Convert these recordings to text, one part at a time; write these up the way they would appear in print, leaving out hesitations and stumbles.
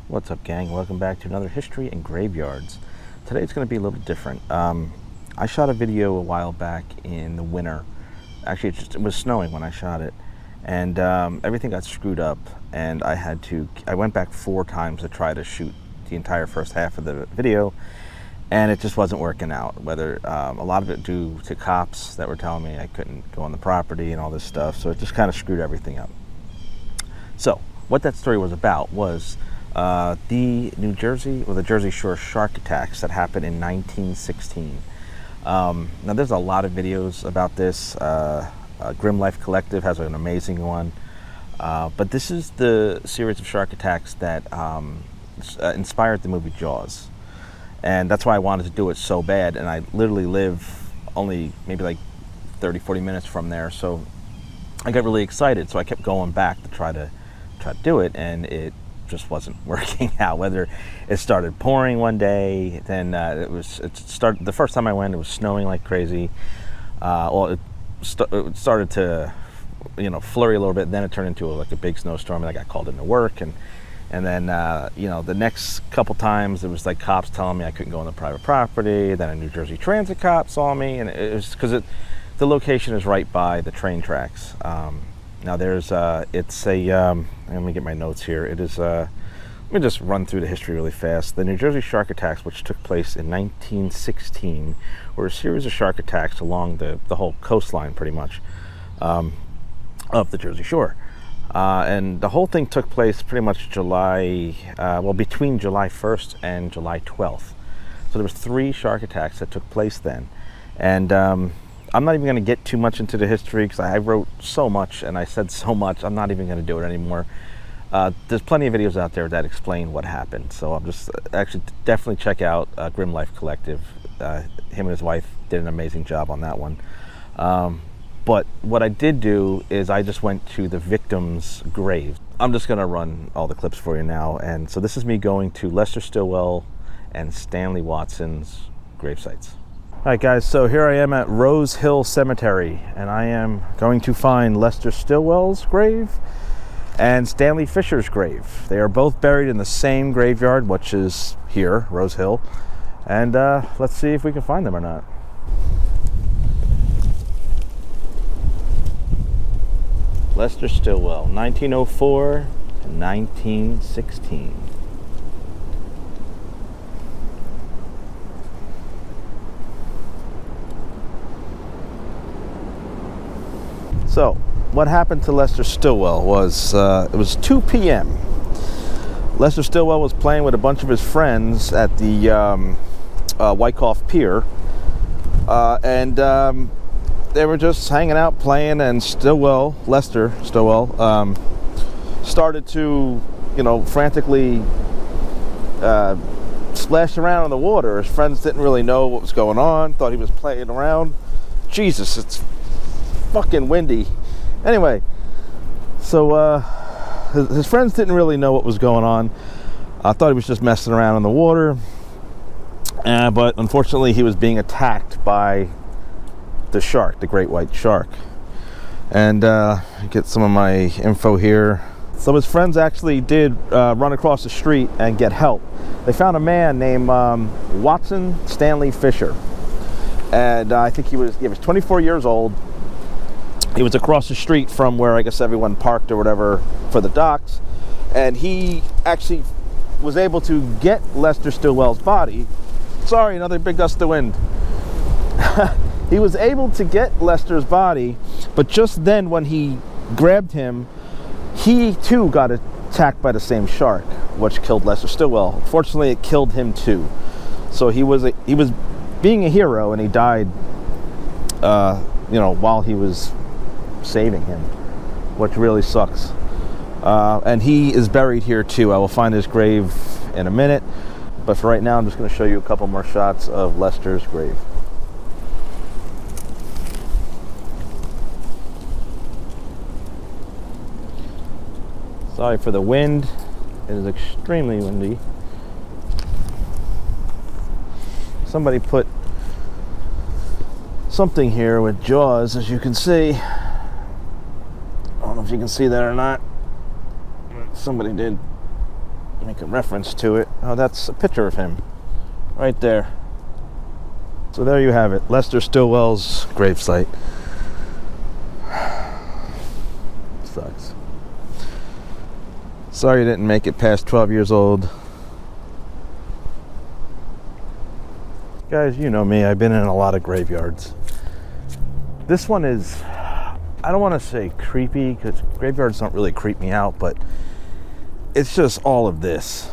What's up, gang? Welcome back to another History in Graveyards. Today it's going to be a little different. I shot a video a while back in the winter. Actually, it was snowing when I shot it, and everything got screwed up, and I went back 4 times to try to shoot the entire first half of the video, and it just wasn't working out. Whether a lot of it due to cops that were telling me I couldn't go on the property and all this stuff, so it just kind of screwed everything up. So what that story was about was the Jersey Shore shark attacks that happened in 1916. Now there's a lot of videos about this. Grim Life Collective has an amazing one, but this is the series of shark attacks that inspired the movie Jaws, and that's why I wanted to do it so bad. And I literally live only maybe like 30-40 minutes from there, so I got really excited, so I kept going back to try to do it, and it just wasn't working out. Whether it started pouring one day, then the first time I went, it was snowing like crazy. It started to flurry a little bit, then it turned into like a big snowstorm, and I got called into work, and then the next couple times it was like cops telling me I couldn't go on the private property. Then a New Jersey Transit cop saw me, and it was because the location is right by the train tracks. Now there's let me get my notes here. It is let me just run through the history really fast. The New Jersey shark attacks, which took place in 1916, were a series of shark attacks along the whole coastline, pretty much, of the Jersey Shore. And the whole thing took place pretty much between July 1st and July 12th. So there was 3 shark attacks that took place then. And I'm not even going to get too much into the history because I wrote so much and I said so much. I'm not even going to do it anymore. There's plenty of videos out there that explain what happened. So I'm just definitely check out Grim Life Collective. Him and his wife did an amazing job on that one. But what I did do is I just went to the victim's grave. I'm just going to run all the clips for you now. And so this is me going to Lester Stillwell and Stanley Watson's grave sites. All right, guys, so here I am at Rose Hill Cemetery, and I am going to find Lester Stillwell's grave and Stanley Fisher's grave. They are both buried in the same graveyard, which is here, Rose Hill. And let's see if we can find them or not. Lester Stillwell, 1904 to 1916. So, what happened to Lester Stillwell was, it was 2 p.m. Lester Stillwell was playing with a bunch of his friends at the Wyckoff Pier, and they were just hanging out playing, and Lester Stillwell, started to, frantically splash around in the water. His friends didn't really know what was going on, thought he was playing around. Jesus, it's fucking windy. Anyway, so his friends didn't really know what was going on. I thought he was just messing around in the water, but unfortunately he was being attacked by the shark, the great white shark. And get some of my info here. So his friends actually did run across the street and get help. They found a man named Stanley Fisher, and I think he was 24 years old. He was across the street from where I guess everyone parked or whatever for the docks, and he actually was able to get Lester Stillwell's body. Sorry, another big gust of wind. He was able to get Lester's body, but just then when he grabbed him, he too got attacked by the same shark, which killed Lester Stillwell. Fortunately, it killed him too. So he was being a hero, and he died while he was saving him, which really sucks. And he is buried here too. I will find his grave in a minute, but for right now I'm just going to show you a couple more shots of Lester's grave. Sorry for the wind, it is extremely windy. Somebody put something here with Jaws, as you can see. I don't know if you can see that or not. Somebody did. make a reference to it. Oh, that's a picture of him right there. So there you have it, Lester Stillwell's gravesite. Sucks. Sorry you didn't make it past 12 years old. Guys, you know me, I've been in a lot of graveyards. This one is, I don't want to say creepy, because graveyards don't really creep me out, but it's just all of this.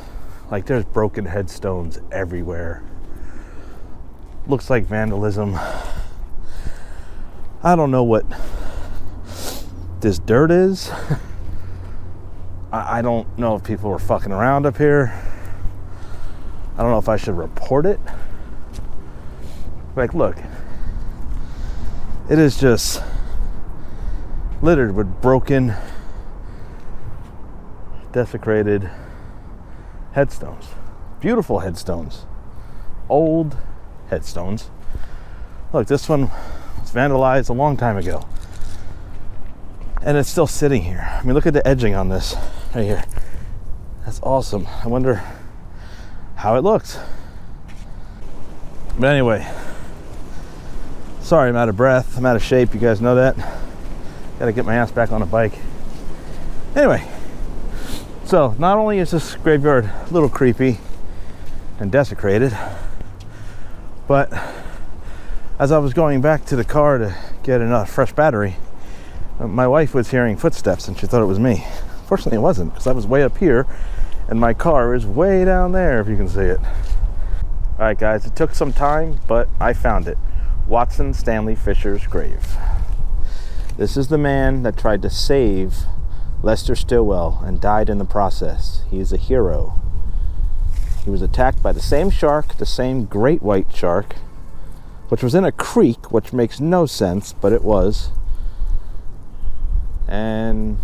Like, there's broken headstones everywhere. Looks like vandalism. I don't know what this dirt is. I don't know if people were fucking around up here. I don't know if I should report it. Like, look, it is just littered with broken, desecrated headstones. Beautiful headstones. Old headstones. Look, this one was vandalized a long time ago. And it's still sitting here. I mean, look at the edging on this right here. That's awesome. I wonder how it looks. But anyway, sorry, I'm out of breath. I'm out of shape. You guys know that. Gotta get my ass back on a bike. Anyway, so not only is this graveyard a little creepy and desecrated, but as I was going back to the car to get a fresh battery, my wife was hearing footsteps and she thought it was me. Fortunately, it wasn't, because I was way up here and my car is way down there, if you can see it. All right, guys, it took some time, but I found it. Watson Stanley Fisher's grave. This is the man that tried to save Lester Stillwell and died in the process. He is a hero. He was attacked by the same shark, the same great white shark, which was in a creek, which makes no sense, but it was, and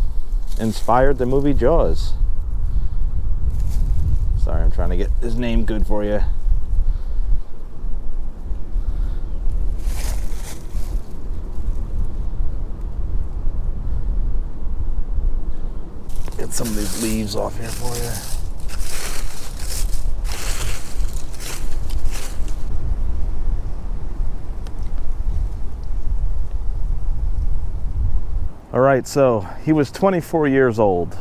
inspired the movie Jaws. Sorry, I'm trying to get his name good for you. Get some of these leaves off here for you. All right, so he was 24 years old.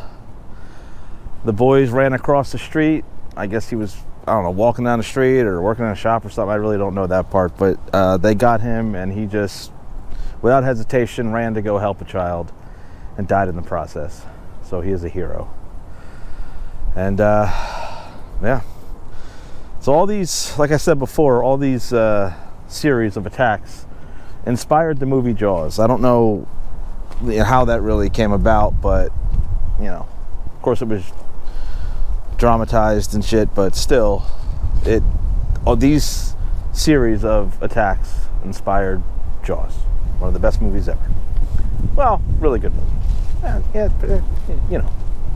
The boys ran across the street. I guess he was, I don't know, walking down the street or working in a shop or something. I really don't know that part, but they got him and he just, without hesitation, ran to go help a child and died in the process. So he is a hero. And yeah. So all these, like I said before, all these series of attacks inspired the movie Jaws. I don't know how that really came about, but you know, of course it was dramatized and shit, but still, these series of attacks inspired Jaws, one of the best movies ever. Well, really good movie. Yeah, you know.